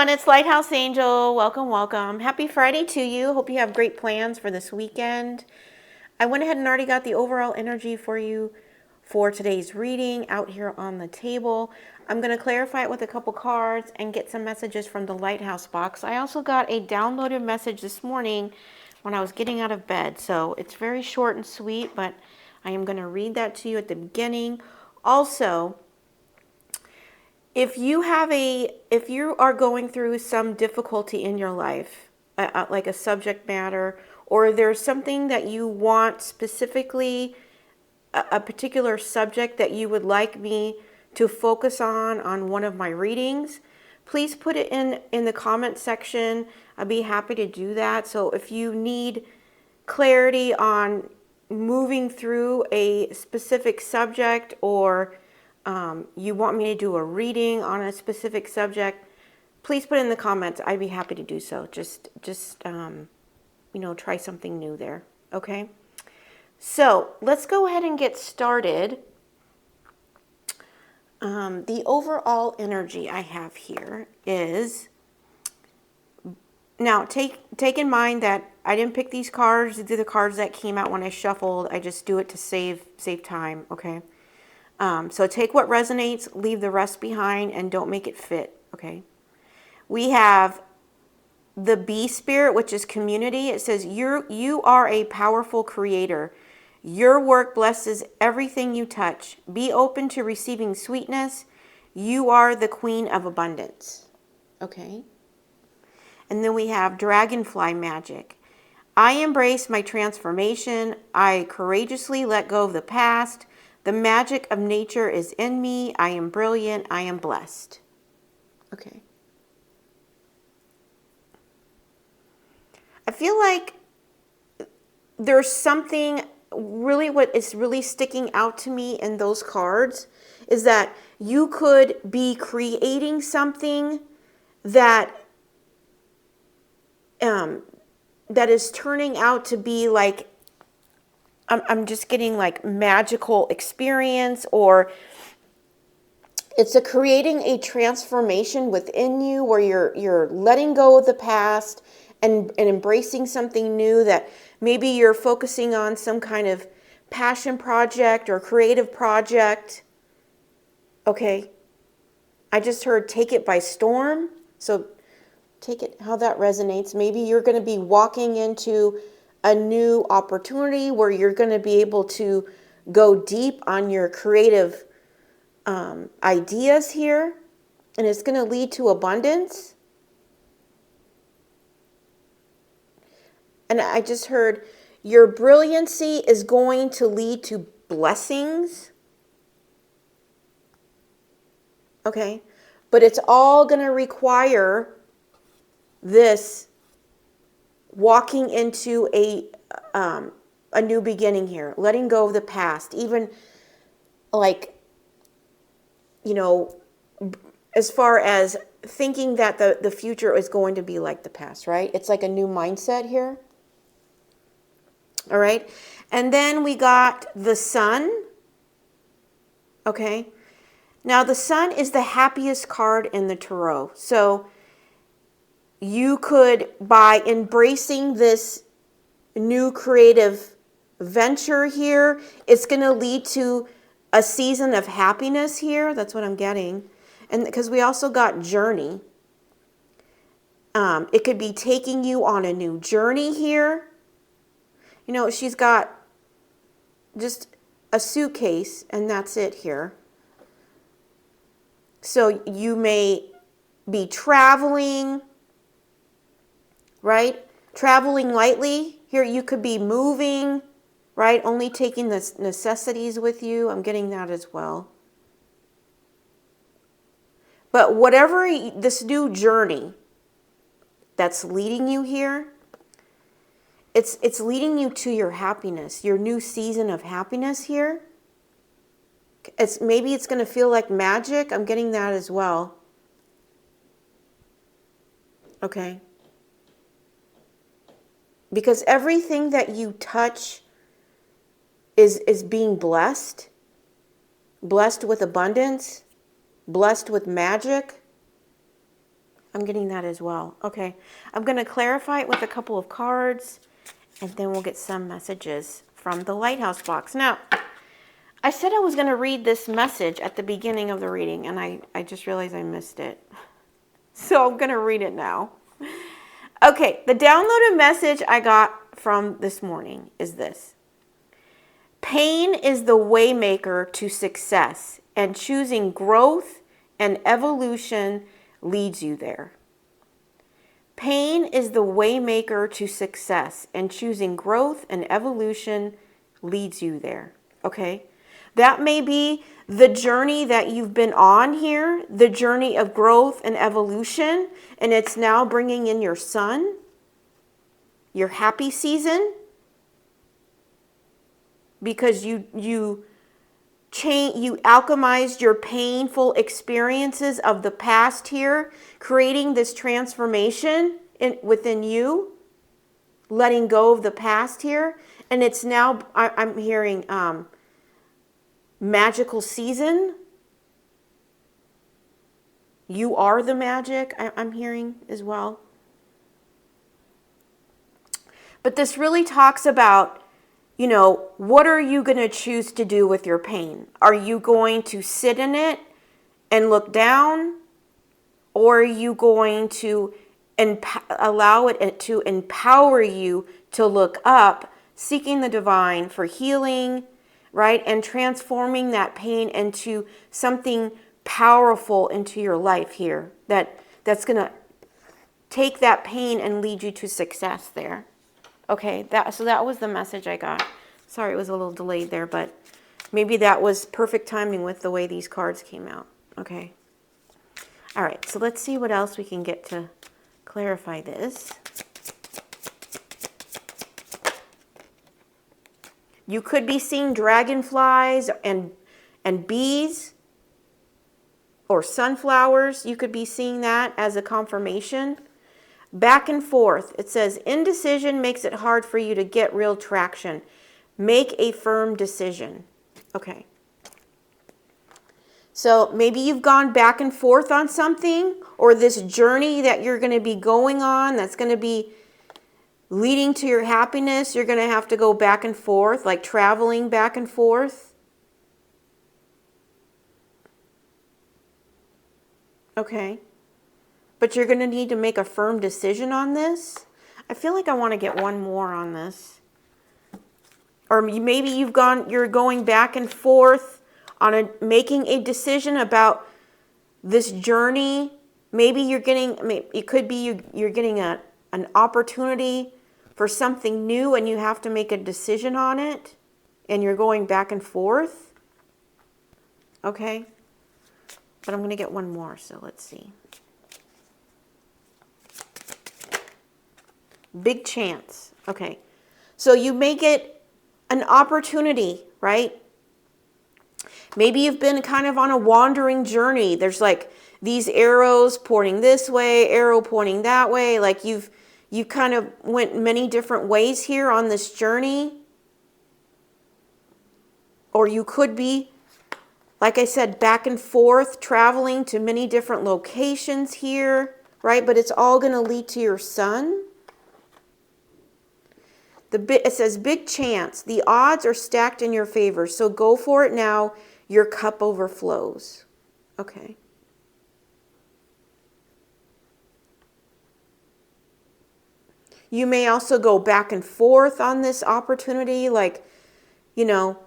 everyone, it's Lighthouse Angel. Welcome, welcome. Happy Friday to you. Hope you have great plans for this weekend. I went ahead and already got the overall energy for you for today's reading out here on the table. I'm going to clarify it with a couple cards and get some messages from the Lighthouse box. I also got a downloaded message this morning when I was getting out of bed. So it's very short and sweet, but I am going to read that to you at the beginning. Also, if you are going through some difficulty in your life, like a subject matter, or there's something that you want specifically, a particular subject that you would like me to focus on one of my readings, please put it in the comment section. I'd be happy to do that. So if you need clarity on moving through a specific subject, or you want me to do a reading on a specific subject, please put it in the comments. I'd be happy to do so. Just try something new there. Okay. So let's go ahead and get started. The overall energy I have here is, now take in mind that I didn't pick these cards. These are the cards that came out when I shuffled. I just do it to save time. Okay. So take what resonates, leave the rest behind, and don't make it fit, okay? We have the bee spirit, which is community. It says, you are a powerful creator. Your work blesses everything you touch. Be open to receiving sweetness. You are the queen of abundance, okay? And then we have dragonfly magic. I embrace my transformation. I courageously let go of the past. The magic of nature is in me. I am brilliant. I am blessed. Okay. I feel like there's something really, what is really sticking out to me in those cards is that you could be creating something that that is turning out to be like, I'm just getting like magical experience, or it's creating a transformation within you where you're letting go of the past and embracing something new, that maybe you're focusing on some kind of passion project or creative project. Okay. I just heard take it by storm. So take it how that resonates. Maybe you're going to be walking into a new opportunity where you're going to be able to go deep on your creative ideas here, and it's going to lead to abundance. And I just heard your brilliancy is going to lead to blessings. Okay, but it's all going to require this walking into a new beginning here, letting go of the past, even like, as far as thinking that the future is going to be like the past, right? It's like a new mindset here. All right. And then we got the sun. Okay. Now the sun is the happiest card in the tarot. So you could, by embracing this new creative venture here, it's going to lead to a season of happiness here. That's what I'm getting. And because we also got journey. It could be taking you on a new journey here. She's got just a suitcase and that's it here. So you may be traveling, right? Traveling lightly. Here you could be moving, right? Only taking the necessities with you. I'm getting that as well. But whatever this new journey that's leading you here, it's leading you to your happiness, your new season of happiness here. Maybe it's going to feel like magic. I'm getting that as well. Okay. Because everything that you touch is being blessed with abundance, blessed with magic. I'm getting that as well. Okay. I'm going to clarify it with a couple of cards, and then we'll get some messages from the Lighthouse box. Now, I said I was going to read this message at the beginning of the reading, and I just realized I missed it. So I'm going to read it now. Okay, the downloaded message I got from this morning is this. Pain is the waymaker to success, and choosing growth and evolution leads you there. Pain is the waymaker to success, and choosing growth and evolution leads you there. Okay? That may be the journey that you've been on here, the journey of growth and evolution, and it's now bringing in your sun, your happy season, because you alchemized your painful experiences of the past here, creating this transformation within you, letting go of the past here, and it's now, I'm hearing magical season. You are the magic, I'm hearing as well. But this really talks about, you know, what are you going to choose to do with your pain? Are you going to sit in it and look down? Or are you going to allow it to empower you to look up, seeking the divine for healing, right? And transforming that pain into something powerful into your life here that's going to take that pain and lead you to success there. Okay, so that was the message I got. Sorry it was a little delayed there, but maybe that was perfect timing with the way these cards came out. Okay. All right, so let's see what else we can get to clarify this. You could be seeing dragonflies and bees or sunflowers. You could be seeing that as a confirmation. Back and forth. It says, indecision makes it hard for you to get real traction. Make a firm decision. Okay. So maybe you've gone back and forth on something, or this journey that you're going to be going on that's going to be leading to your happiness. You're going to have to go back and forth, like traveling back and forth. Okay. But you're going to need to make a firm decision on this. I feel like I want to get one more on this. Or maybe you're going back and forth on making a decision about this journey. Maybe you're getting, it could be you're getting an opportunity for something new and you have to make a decision on it. And you're going back and forth. Okay. But I'm going to get one more, so let's see. Big chance. Okay. So you make it an opportunity, right? Maybe you've been kind of on a wandering journey. There's like these arrows pointing this way, arrow pointing that way. Like you've kind of went many different ways here on this journey. Or you could be, like I said, back and forth, traveling to many different locations here, right? But it's all going to lead to your sun. It says, big chance. The odds are stacked in your favor, so go for it now. Your cup overflows. Okay. You may also go back and forth on this opportunity, like, you know,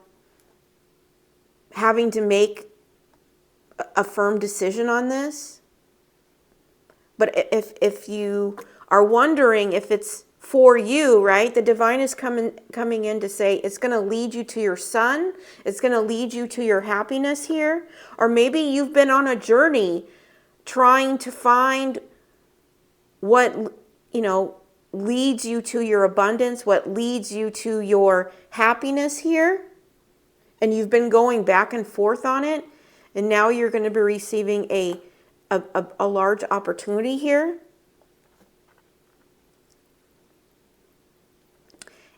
having to make a firm decision on this. But if you are wondering if it's for you, right? The divine is coming in to say it's going to lead you to your sun. It's going to lead you to your happiness here. Or maybe you've been on a journey trying to find what, you know, leads you to your abundance, what leads you to your happiness here. And you've been going back and forth on it. And now you're going to be receiving a large opportunity here.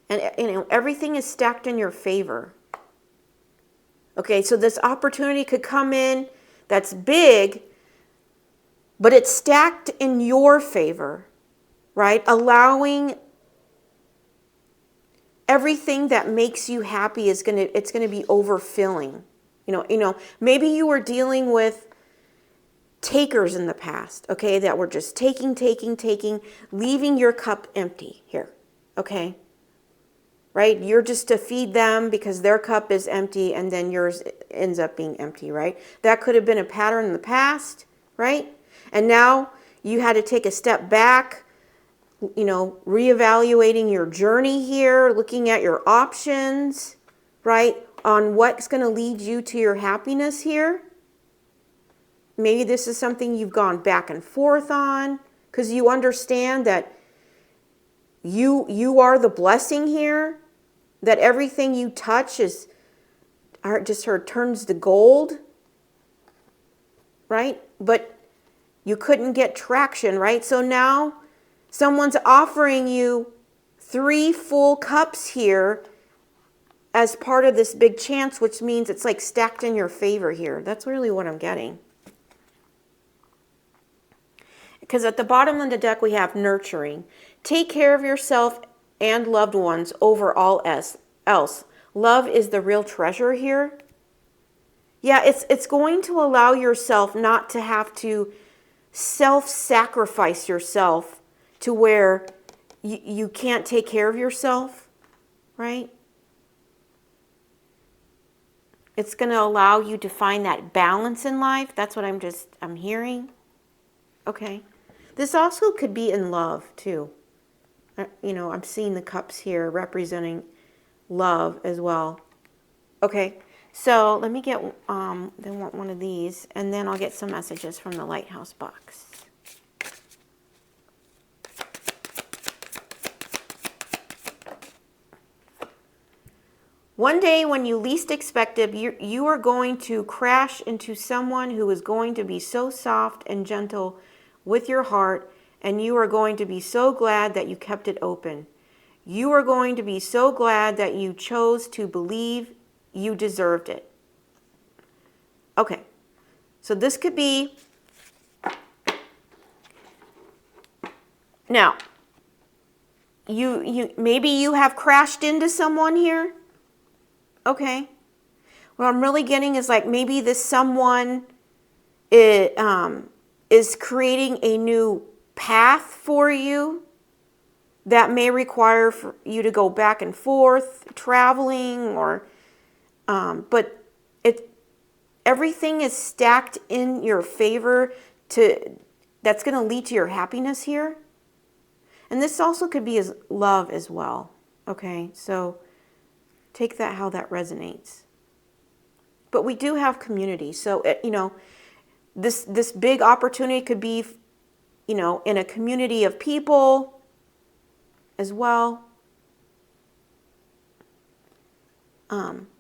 And, you know, everything is stacked in your favor. Okay, so this opportunity could come in that's big, but it's stacked in your favor, right? Allowing everything that makes you happy it's going to be overfilling. Maybe you were dealing with takers in the past, okay, that were just taking, leaving your cup empty here, okay? Right? You're just to feed them because their cup is empty and then yours ends up being empty, right? That could have been a pattern in the past, right? And now you had to take a step back, reevaluating your journey here, looking at your options, right? On what's going to lead you to your happiness here. Maybe this is something you've gone back and forth on because you understand that you are the blessing here, that everything you touch turns to gold, right? But you couldn't get traction, right? So now someone's offering you 3 full cups here as part of this big chance, which means it's like stacked in your favor here. That's really what I'm getting. Because at the bottom of the deck, we have nurturing. Take care of yourself and loved ones over all else. Love is the real treasure here. Yeah, it's going to allow yourself not to have to self-sacrifice yourself to where you can't take care of yourself, right? It's going to allow you to find that balance in life. That's what I'm hearing. Okay. This also could be in love too. I'm seeing the cups here representing love as well. Okay. So let me get, they want one of these, and then I'll get some messages from the Lighthouse box. One day when you least expect it, you are going to crash into someone who is going to be so soft and gentle with your heart, and you are going to be so glad that you kept it open. You are going to be so glad that you chose to believe you deserved it. Okay, so this could be, now, maybe you have crashed into someone here. Okay, what I'm really getting is like maybe this someone is creating a new path for you that may require for you to go back and forth, traveling, or but everything is stacked in your favor that's going to lead to your happiness here. And this also could be as love as well. Okay, so take that how that resonates. But we do have community, so this big opportunity could be in a community of people as well.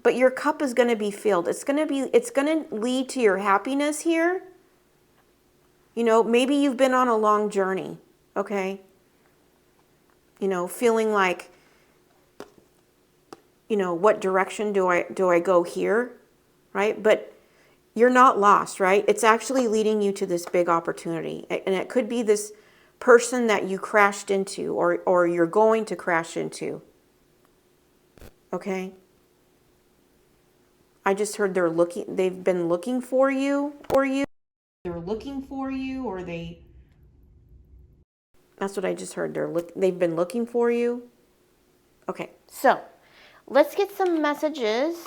But your cup is going to be filled. It's going to lead to your happiness here. Maybe you've been on a long journey, okay? Feeling like, what direction do I go here, right? But you're not lost, right? It's actually leading you to this big opportunity. And it could be this person that you crashed into or you're going to crash into, okay? I just heard they've been looking for you, They're looking for you, or that's what I just heard. They've been looking for you. Okay, so let's get some messages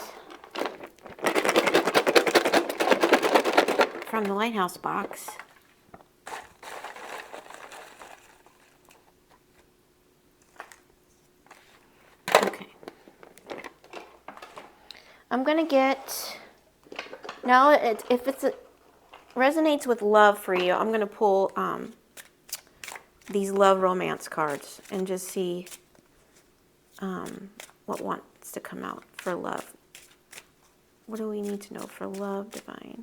from the Lighthouse box. Okay. I'm going to get, now if it resonates with love for you, I'm going to pull these love romance cards and just see what wants to come out for love. What do we need to know for love, divine?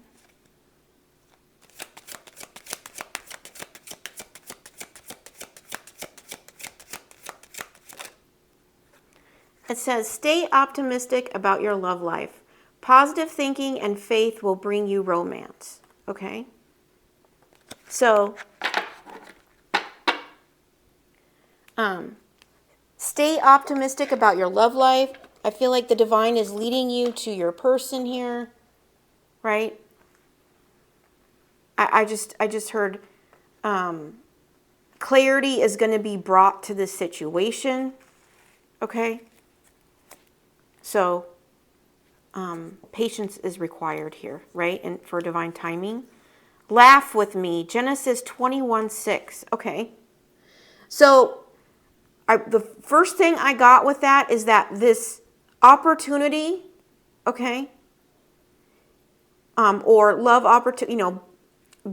It says, stay optimistic about your love life. Positive thinking and faith will bring you romance. Okay? So, stay optimistic about your love life. I feel like the divine is leading you to your person here, right? I just heard clarity is going to be brought to this situation, okay? So, patience is required here, right? And for divine timing. Laugh with me, Genesis 21:6. Okay. So, the first thing I got with that is that this opportunity, okay, or love opportunity,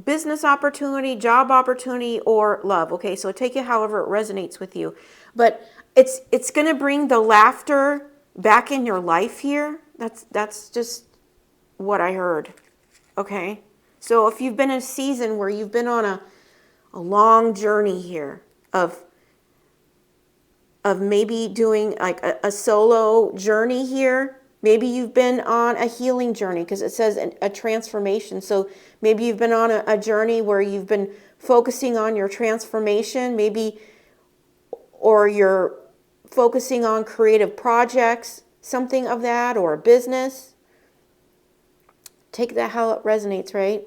business opportunity, job opportunity, or love. Okay, so take it however it resonates with you. But it's going to bring the laughter back in your life here. That's just what I heard. Okay, so if you've been in a season where you've been on a long journey here of maybe doing like a solo journey here. Maybe you've been on a healing journey because it says a transformation. So maybe you've been on a journey where you've been focusing on your transformation, maybe, or you're focusing on creative projects, something of that, or a business. Take that how it resonates, right?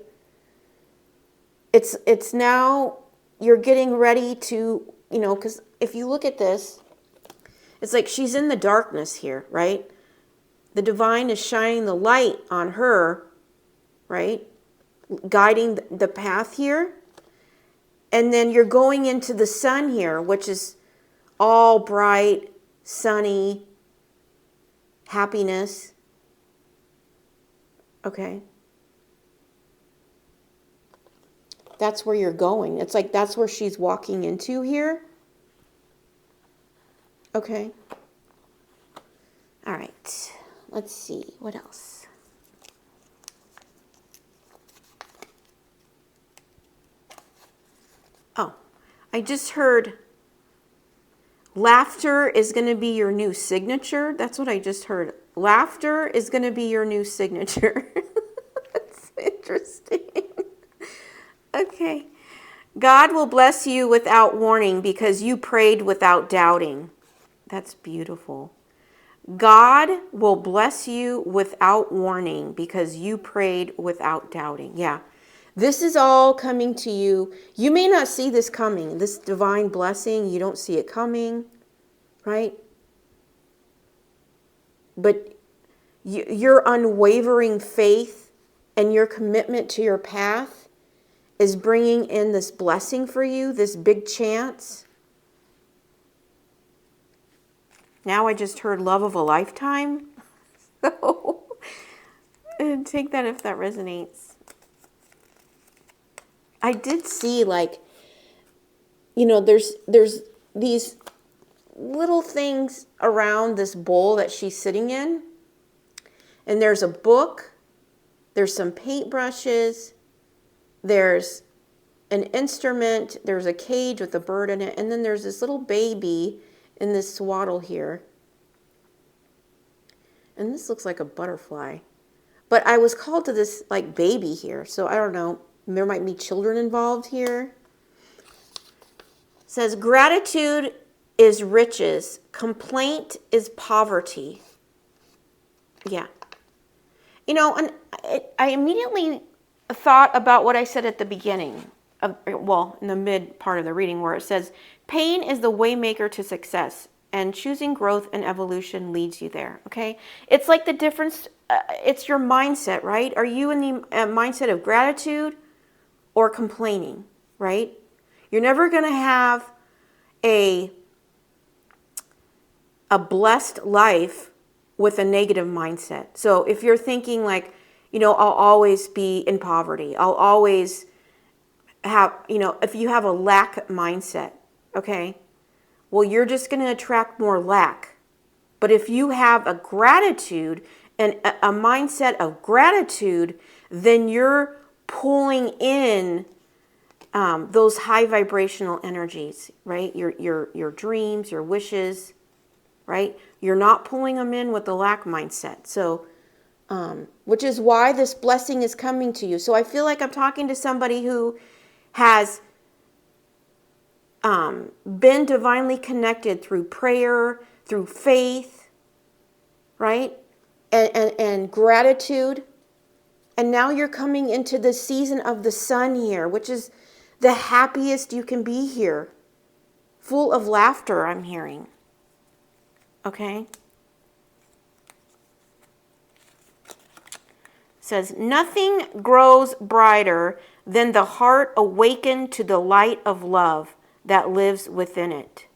It's now you're getting ready to, because if you look at this, it's like she's in the darkness here, right? The divine is shining the light on her, right? Guiding the path here. And then you're going into the sun here, which is all bright, sunny, happiness. Okay. That's where you're going. It's like that's where she's walking into here. Okay. All right. Let's see. What else? Oh, I just heard laughter is going to be your new signature. That's what I just heard. Laughter is going to be your new signature. That's interesting. Okay. God will bless you without warning because you prayed without doubting. That's beautiful. God will bless you without warning because you prayed without doubting. Yeah. This is all coming to you. You may not see this coming. This divine blessing, you don't see it coming, right? But your unwavering faith and your commitment to your path is bringing in this blessing for you, this big chance. Now I just heard love of a lifetime. So take that if that resonates. I did see there's these little things around this bowl that she's sitting in. And there's a book. There's some paintbrushes. There's an instrument. There's a cage with a bird in it. And then there's this little baby in this swaddle here. And this looks like a butterfly. But I was called to this baby here. So I don't know. There might be children involved here. It says, gratitude is riches. Complaint is poverty. Yeah. And I immediately thought about what I said at the beginning. In the mid part of the reading where it says, pain is the waymaker to success, and choosing growth and evolution leads you there, okay? It's like the difference, it's your mindset, right? Are you in the mindset of gratitude or complaining, right? You're never going to have a blessed life with a negative mindset. So if you're thinking I'll always be in poverty, I'll always have, if you have a lack mindset, okay, well, you're just going to attract more lack. But if you have a gratitude and a mindset of gratitude, then you're pulling in those high vibrational energies, right? Your dreams, your wishes, right? You're not pulling them in with the lack mindset. So, which is why this blessing is coming to you. So I feel like I'm talking to somebody who has been divinely connected through prayer, through faith, right? And gratitude. And now you're coming into the season of the sun here, which is the happiest you can be here. Full of laughter, I'm hearing. Okay? Says, nothing grows brighter than the heart awakened to the light of love that lives within it.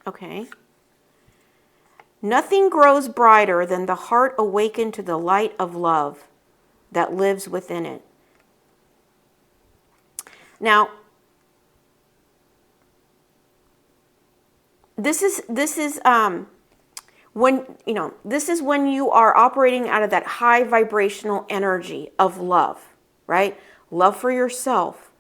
Okay? Nothing grows brighter than the heart awakened to the light of love that lives within it. Now, this is when you are operating out of that high vibrational energy of love, right? Love for yourself,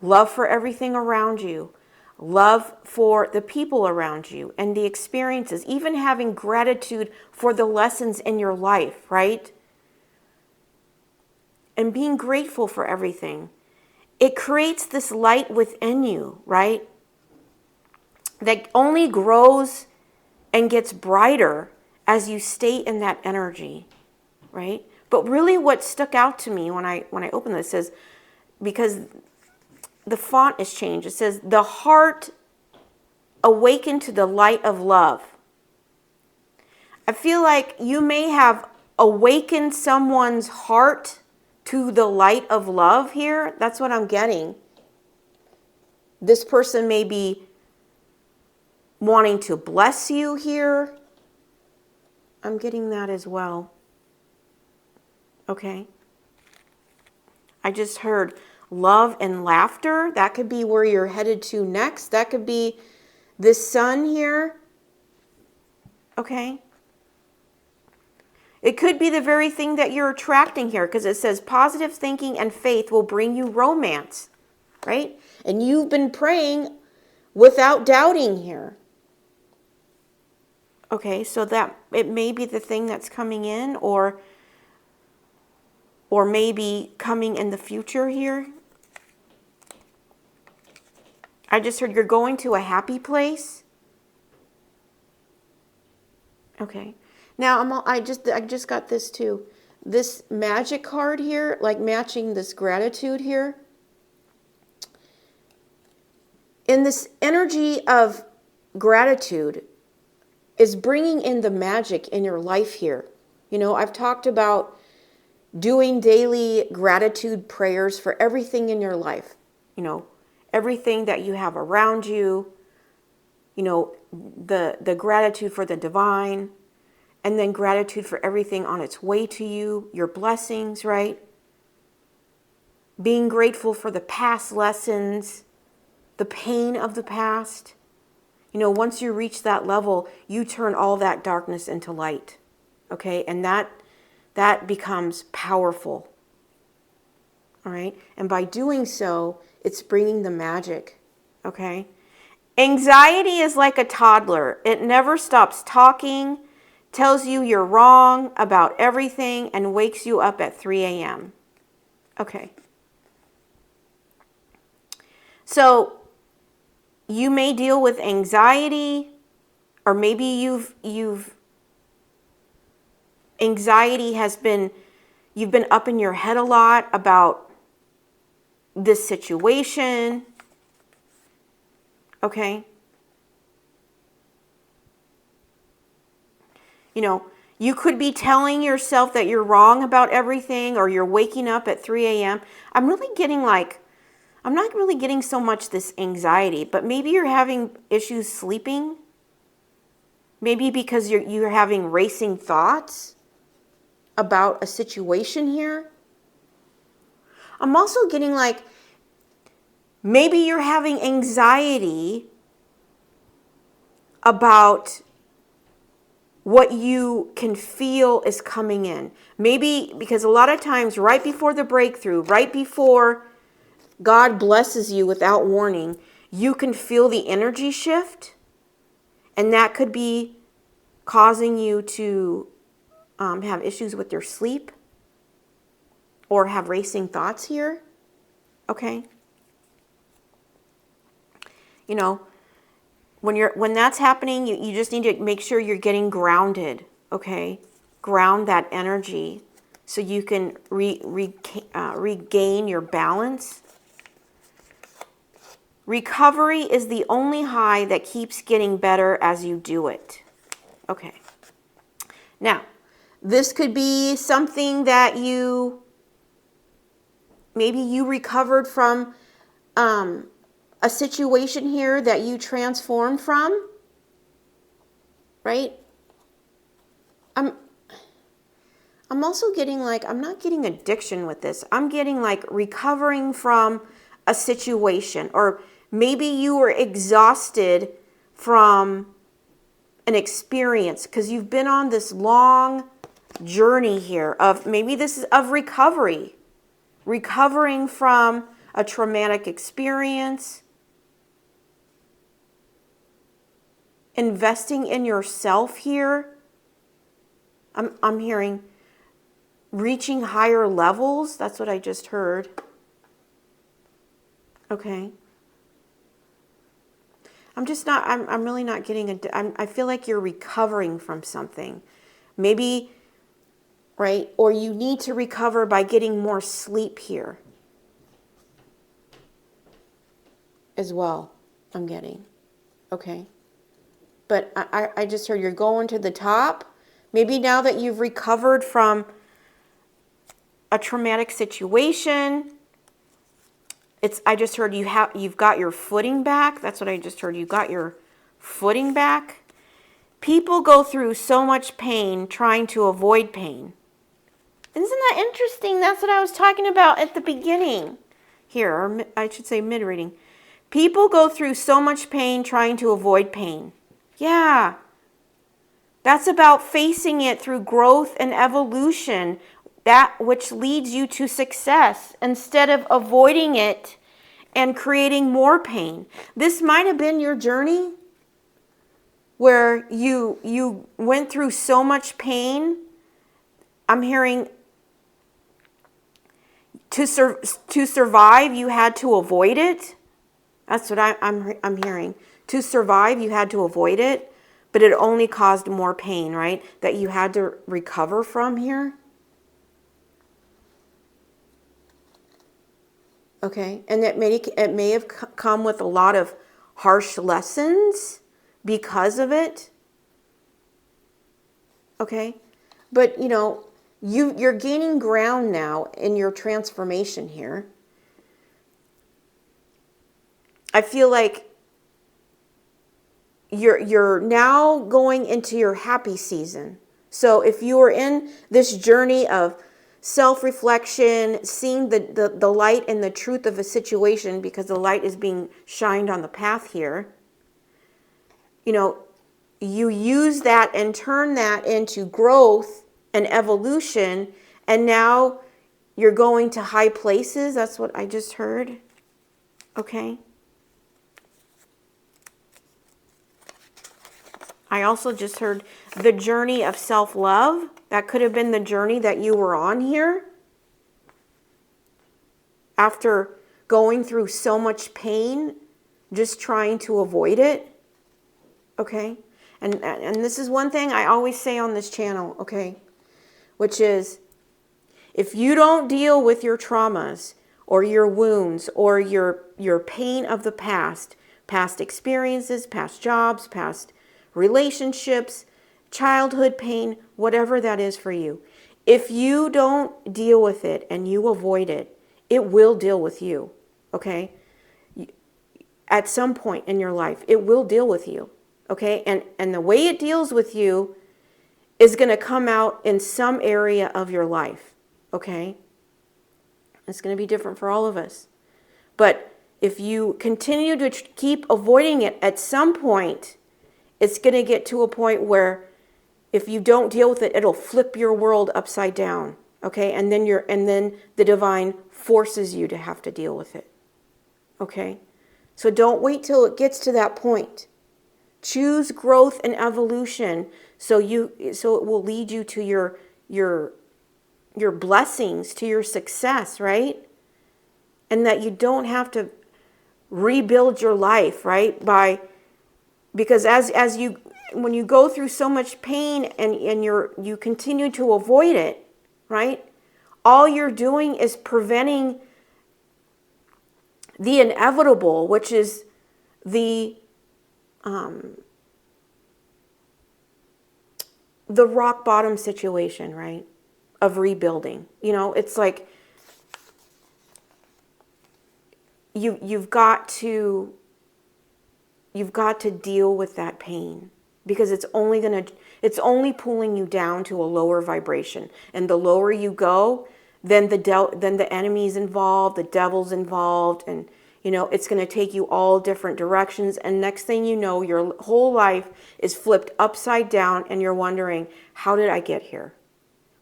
love for everything around you, love for the people around you and the experiences, even having gratitude for the lessons in your life, right? And being grateful for everything. It creates this light within you, right? That only grows and gets brighter as you stay in that energy, right? But really what stuck out to me when I opened this is, because the font is changed, it says, the heart awakened to the light of love. I feel like you may have awakened someone's heart to the light of love here. That's what I'm getting. This person may be wanting to bless you here. I'm getting that as well. Okay. I just heard love and laughter. That could be where you're headed to next. That could be this sun here. Okay. It could be the very thing that you're attracting here, because it says positive thinking and faith will bring you romance, right? And you've been praying without doubting here. Okay, so that it may be the thing that's coming in, or maybe coming in the future here. I just heard you're going to a happy place. Okay. Now I just got this too. This magic card here, like matching this gratitude here. In this energy of gratitude is bringing in the magic in your life here. You know, I've talked about doing daily gratitude prayers for everything in your life. You know, everything that you have around you. You know, the gratitude for the divine. And then gratitude for everything on its way to you, your blessings, right? Being grateful for the past lessons, the pain of the past. You know, once you reach that level, you turn all that darkness into light, okay? And that becomes powerful, all right? And by doing so, it's bringing the magic, okay? Anxiety is like a toddler. It never stops talking, tells you you're wrong about everything, and wakes you up at 3 a.m. Okay. So you may deal with anxiety, or maybe anxiety has been, you've been up in your head a lot about this situation. Okay. You know, you could be telling yourself that you're wrong about everything, or you're waking up at 3 a.m. I'm not really getting so much this anxiety, but maybe you're having issues sleeping. Maybe because you're having racing thoughts about a situation here. I'm also getting like, maybe you're having anxiety about what you can feel is coming in. Maybe because a lot of times right before the breakthrough, right before God blesses you without warning, you can feel the energy shift. And that could be causing you to have issues with your sleep or have racing thoughts here. Okay. you know, when that's happening, you just need to make sure you're getting grounded, okay? Ground that energy so you can regain your balance. Recovery is the only high that keeps getting better as you do it. Okay. Now, this could be something that maybe you recovered from a situation here that you transformed from, right? I'm also getting like, I'm not getting addiction with this. I'm getting like recovering from a situation, or maybe you were exhausted from an experience because you've been on this long journey here of, maybe this is of recovery, recovering from a traumatic experience, investing in yourself here. I'm hearing reaching higher levels. That's what I just heard. Okay. I'm really not getting I feel like you're recovering from something. Maybe, right? Or you need to recover by getting more sleep here as well, I'm getting. Okay. But I just heard you're going to the top. Maybe now that you've recovered from a traumatic situation, I just heard you've got your footing back. That's what I just heard. You got your footing back. People go through so much pain trying to avoid pain. Isn't that interesting? That's what I was talking about at the beginning here, or I should say mid-reading. People go through so much pain trying to avoid pain. Yeah. That's about facing it through growth and evolution, that which leads you to success, instead of avoiding it and creating more pain. This might have been your journey where you went through so much pain. I'm hearing to survive, you had to avoid it. That's what I'm hearing. To survive, you had to avoid it, but it only caused more pain, right? That you had to recover from here. Okay, and it may have come with a lot of harsh lessons because of it. Okay, but you're gaining ground now in your transformation here. I feel like you're now going into your happy season. So if you are in this journey of self-reflection, seeing the light and the truth of a situation, because the light is being shined on the path here, you use that and turn that into growth and evolution, and now you're going to high places. That's what I just heard. Okay. I also just heard the journey of self-love. That could have been the journey that you were on here. After going through so much pain, just trying to avoid it. Okay? And this is one thing I always say on this channel, okay? Which is, if you don't deal with your traumas or your wounds or your pain of the past experiences, past jobs, past relationships, childhood pain, whatever that is for you. If you don't deal with it and you avoid it, it will deal with you, okay? At some point in your life, it will deal with you, okay? And the way it deals with you is going to come out in some area of your life, okay? It's going to be different for all of us. But if you continue to keep avoiding it, at some point, it's going to get to a point where if you don't deal with it, it'll flip your world upside down, okay? And then the divine forces you to have to deal with it, okay? So don't wait till it gets to that point. Choose growth and evolution so it will lead you to your blessings, to your success, right? And that you don't have to rebuild your life, right? Because when you go through so much pain and you continue to avoid it, right? All you're doing is preventing the inevitable, which is the rock bottom situation, right? Of rebuilding. You know, it's like you've got to deal with that pain, because it's only pulling you down to a lower vibration. And the lower you go, then the enemy's involved, the devil's involved, and you know, it's going to take you all different directions. And next thing you know, your whole life is flipped upside down and you're wondering, how did I get here?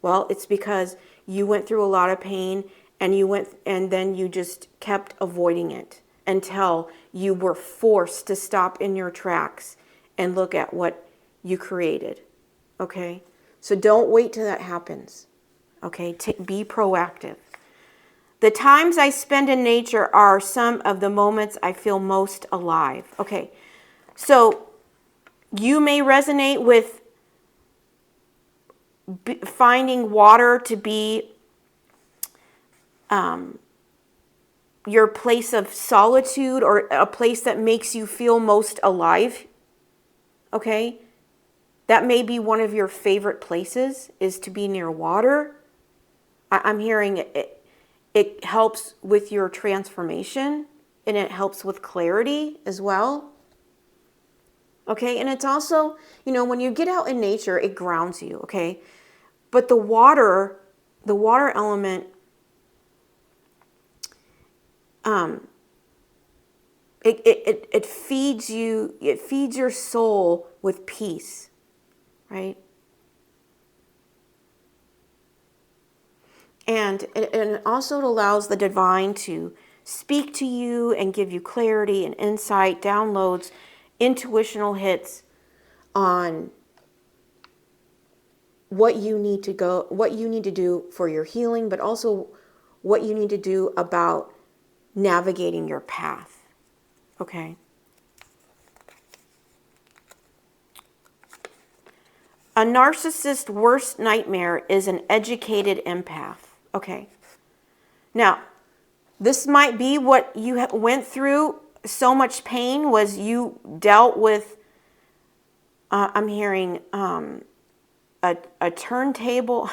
Well, it's because you went through a lot of pain and then you just kept avoiding it until you were forced to stop in your tracks and look at what you created. Okay? So don't wait till that happens. Okay? Be proactive. The times I spend in nature are some of the moments I feel most alive. Okay, so you may resonate with finding water to be your place of solitude, or a place that makes you feel most alive. Okay, that may be one of your favorite places, is to be near water. I'm hearing it. It helps with your transformation, and it helps with clarity as well. Okay, and it's also, you know, when you get out in nature, it grounds you, okay? But the water element, it feeds you, it feeds your soul with peace, right? And also it allows the divine to speak to you and give you clarity and insight, downloads, intuitional hits on what you need to do for your healing, but also what you need to do about navigating your path. Okay? A narcissist's worst nightmare is an educated empath. Okay. Now, this might be what you went through. So much pain was you dealt with, I'm hearing a turntable.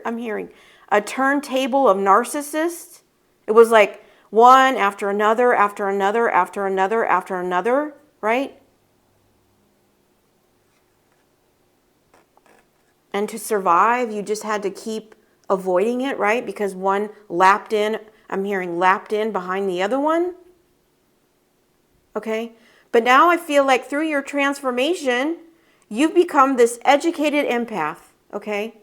I'm hearing a turntable of narcissists. It was like one after another, after another, after another, after another, right? And to survive, you just had to keep avoiding it, right? Because one lapped in, I'm hearing lapped in behind the other one. Okay? But now I feel like through your transformation, you've become this educated empath. Okay?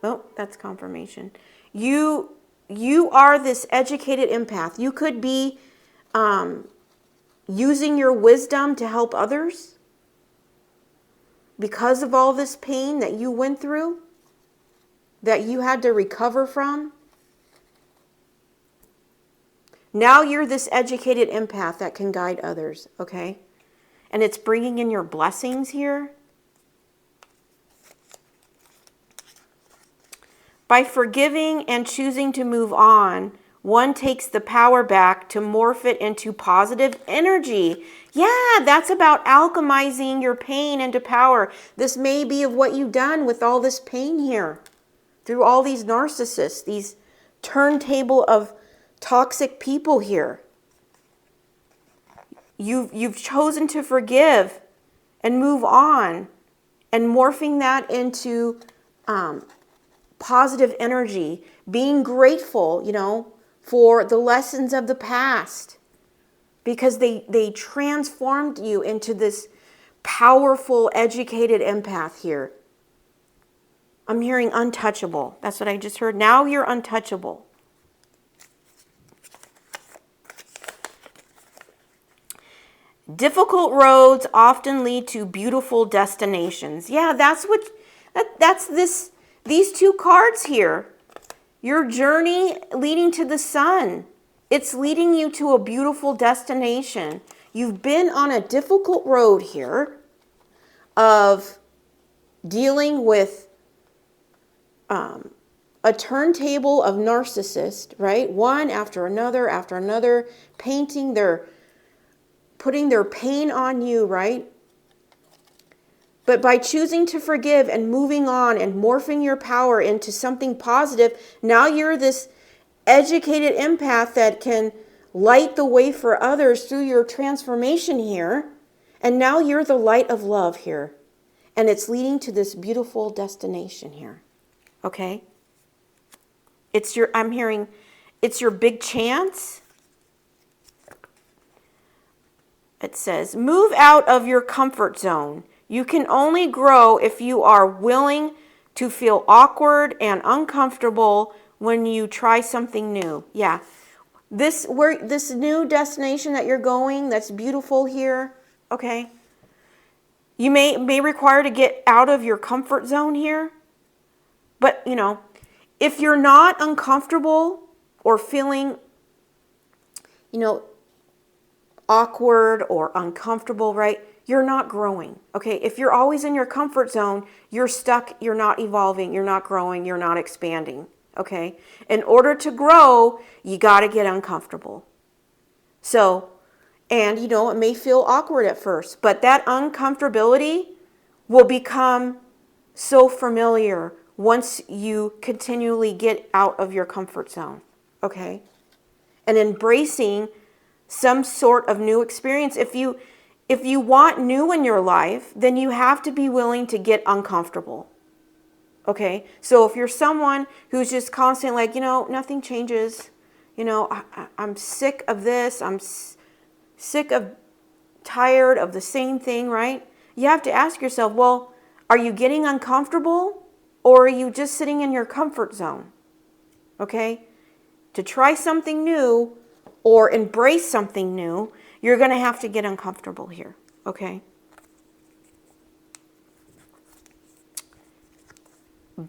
Oh, that's confirmation. You are this educated empath. You could be using your wisdom to help others. Because of all this pain that you went through, that you had to recover from, now you're this educated empath that can guide others, okay? And it's bringing in your blessings here. By forgiving and choosing to move on, one takes the power back to morph it into positive energy. Yeah, that's about alchemizing your pain into power. This may be of what you've done with all this pain here. Through all these narcissists, these turntable of toxic people here. You've chosen to forgive and move on, and morphing that into positive energy, being grateful, you know, for the lessons of the past, because they transformed you into this powerful, educated empath here. I'm hearing untouchable. That's what I just heard. Now you're untouchable. Difficult roads often lead to beautiful destinations. Yeah, that's these two cards here. Your journey leading to the sun. It's leading you to a beautiful destination. You've been on a difficult road here of dealing with a turntable of narcissists, right? One after another, putting their pain on you, right? But by choosing to forgive and moving on and morphing your power into something positive, now you're this educated empath that can light the way for others through your transformation here. And now you're the light of love here. And it's leading to this beautiful destination here. Okay? I'm hearing, it's your big chance. It says, move out of your comfort zone. You can only grow if you are willing to feel awkward and uncomfortable when you try something new. Yeah. This new destination that you're going, that's beautiful here, okay? You may require to get out of your comfort zone here. But, if you're not uncomfortable or feeling, awkward or uncomfortable, right? You're not growing, okay? If you're always in your comfort zone, you're stuck, you're not evolving, you're not growing, you're not expanding, okay? In order to grow, you got to get uncomfortable. So, and it may feel awkward at first, but that uncomfortability will become so familiar once you continually get out of your comfort zone, okay? And embracing some sort of new experience. If you want new in your life, then you have to be willing to get uncomfortable, okay? So if you're someone who's just constantly like, nothing changes, I'm sick of this, I'm tired of the same thing, right? You have to ask yourself, well, are you getting uncomfortable? Or are you just sitting in your comfort zone? Okay? To try something new or embrace something new, you're going to have to get uncomfortable here. Okay?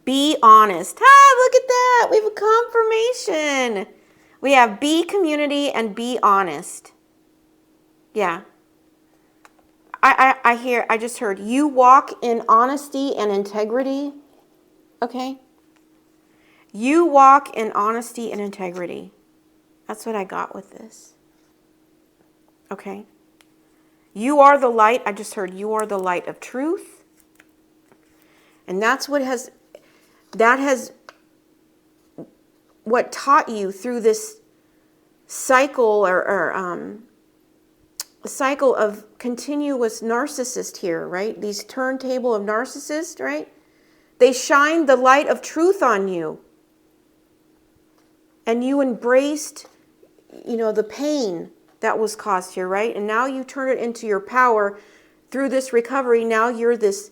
Be honest. Look at that. We have a confirmation. We have be community and be honest. Yeah. I just heard you walk in honesty and integrity. Okay? You walk in honesty and integrity. That's what I got with this. Okay? You are the light. I just heard you are the light of truth. And that's what what taught you through this cycle or cycle of continuous narcissist here, right? These turntable of narcissists, right? They shine the light of truth on you. And you embraced, the pain that was caused here, right? And now you turn it into your power through this recovery. Now you're this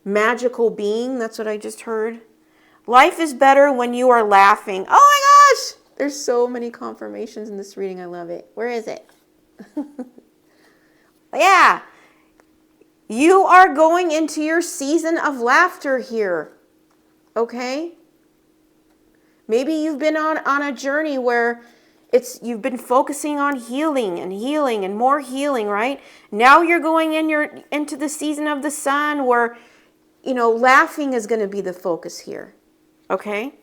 magical being. That's what I just heard. Life is better when you are laughing. Oh my gosh! There's so many confirmations in this reading. I love it. Where is it? Yeah. You are going into your season of laughter here. Okay? Maybe you've been on a journey where you've been focusing on healing and more healing, right? Now you're going into the season of the sun where, laughing is going to be the focus here. Okay?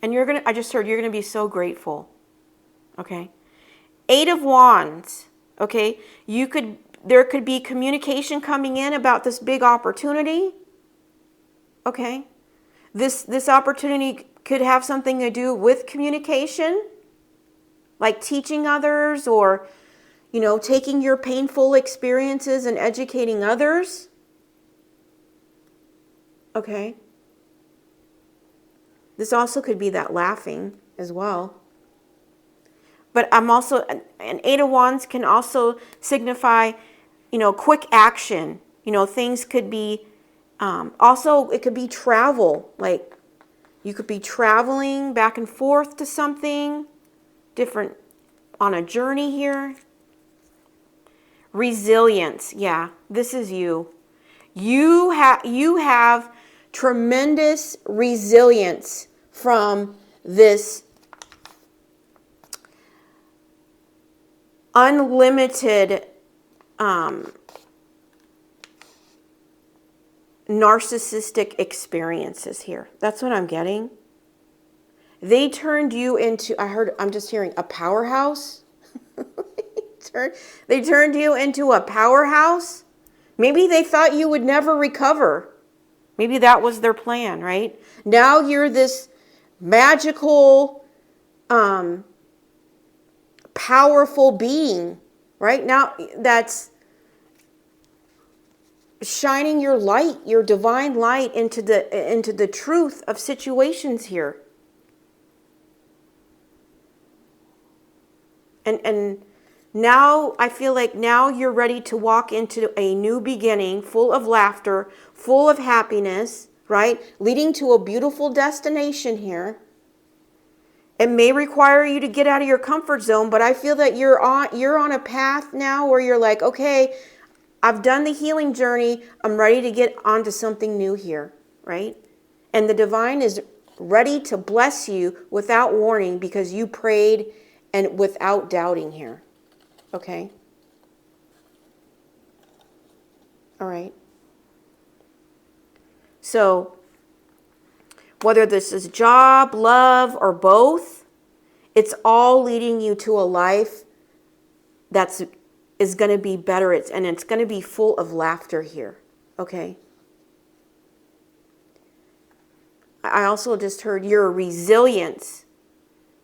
And I just heard you're going to be so grateful. Okay? 8 of Wands. Okay? There could be communication coming in about this big opportunity. Okay? This opportunity could have something to do with communication, like teaching others or, taking your painful experiences and educating others. Okay? This also could be that laughing as well. But an 8 of Wands can also signify, quick action. Things could be, also it could be travel. Like you could be traveling back and forth to something different on a journey here. Resilience. Yeah, this is you. You have tremendous resilience from this unlimited narcissistic experiences here. That's what I'm getting. They turned you into, I'm just hearing a powerhouse. They turned you into a powerhouse. Maybe they thought you would never recover. Maybe that was their plan, right? Now you're this magical, powerful being, right? Now that's shining your light, your divine light into the truth of situations here. And now I feel like now you're ready to walk into a new beginning, full of laughter, full of happiness, right? Leading to a beautiful destination here. It may require you to get out of your comfort zone, but I feel that you're on a path now where you're like, okay, I've done the healing journey. I'm ready to get onto something new here, right? And the divine is ready to bless you without warning because you prayed and without doubting here. Okay? All right. So, whether this is job, love, or both, it's all leading you to a life is going to be better. And it's going to be full of laughter here. Okay? I also just heard your resilience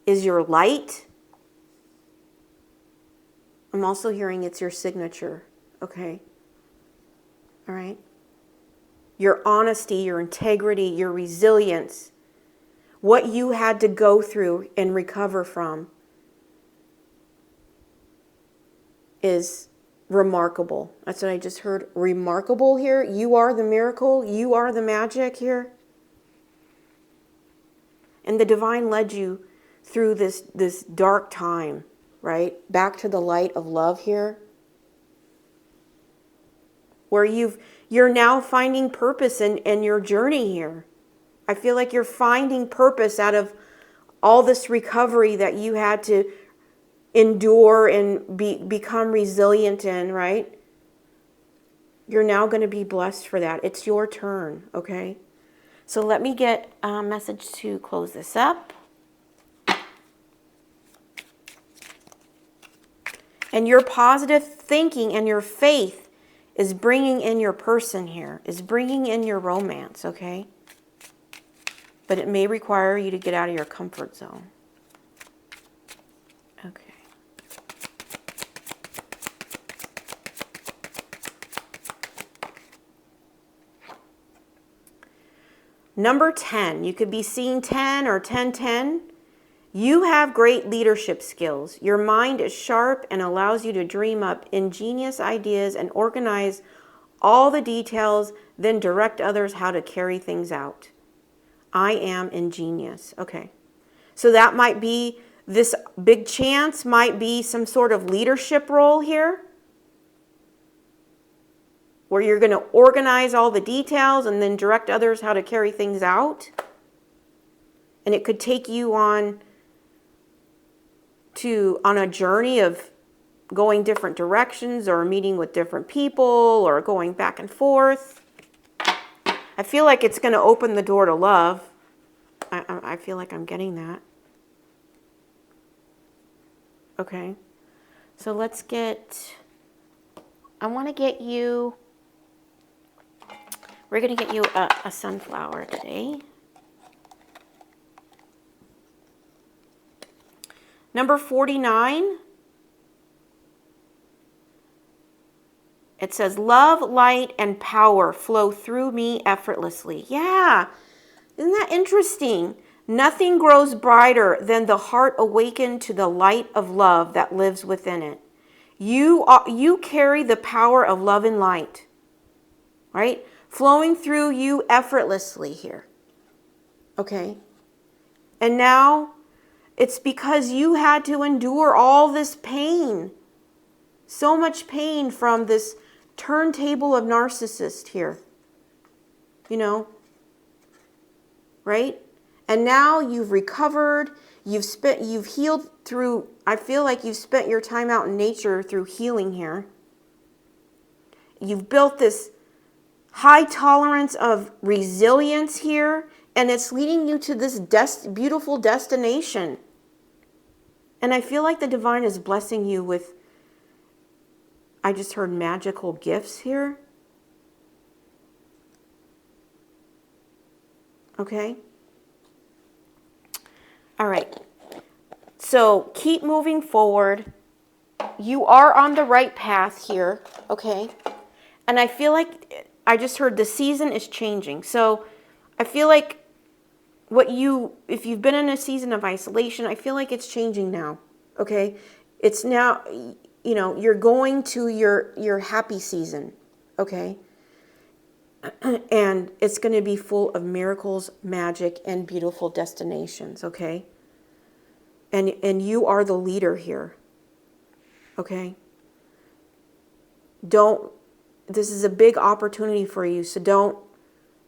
is your light. I'm also hearing it's your signature. Okay? All right? Your honesty, your integrity, your resilience, what you had to go through and recover from is remarkable. That's what I just heard. Remarkable here. You are the miracle. You are the magic here. And the divine led you through this dark time, right? Back to the light of love here. Where you're now finding purpose in your journey here. I feel like you're finding purpose out of all this recovery that you had to endure and become resilient in, right? You're now going to be blessed for that. It's your turn, okay? So let me get a message to close this up. And your positive thinking and your faith is bringing in your person here, is bringing in your romance, okay? But it may require you to get out of your comfort zone. Okay. Number 10, you could be seeing 10 or 1010. You have great leadership skills. Your mind is sharp and allows you to dream up ingenious ideas and organize all the details, then direct others how to carry things out. I am ingenious. Okay. So that might be, this big chance might be some sort of leadership role here, where you're going to organize all the details and then direct others how to carry things out. And it could take you on a journey of going different directions or meeting with different people or going back and forth. I feel like it's going to open the door to love. I feel like I'm getting that. Okay. So let's I want to get you, we're going to get you a sunflower today. Number 49. It says, love, light, and power flow through me effortlessly. Yeah. Isn't that interesting? Nothing grows brighter than the heart awakened to the light of love that lives within it. You carry the power of love and light, right? Flowing through you effortlessly here. Okay? And now it's because you had to endure all this pain. So much pain from this turntable of narcissist here. You know? right? And now you've recovered, you've healed through, I feel like you've spent your time out in nature through healing here. You've built this high tolerance of resilience here, and it's leading you to this beautiful destination. And I feel like the divine is blessing you with, I just heard magical gifts here. Okay? All right. So keep moving forward. You are on the right path here, okay? And I feel like I just heard the season is changing. So I feel like if you've been in a season of isolation, I feel like it's changing now, okay? It's now, you're going to your happy season, okay? And it's going to be full of miracles, magic, and beautiful destinations, okay? And you are the leader here, okay? This is a big opportunity for you, so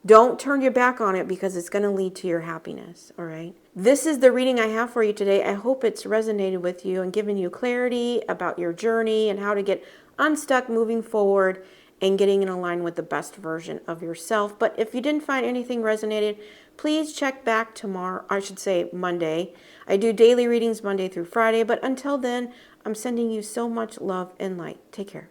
don't turn your back on it, because it's going to lead to your happiness, all right? This is the reading I have for you today. I hope it's resonated with you and given you clarity about your journey and how to get unstuck moving forward and getting in line with the best version of yourself. But if you didn't find anything resonated, please check back tomorrow, I should say Monday. I do daily readings Monday through Friday, but until then, I'm sending you so much love and light. Take care.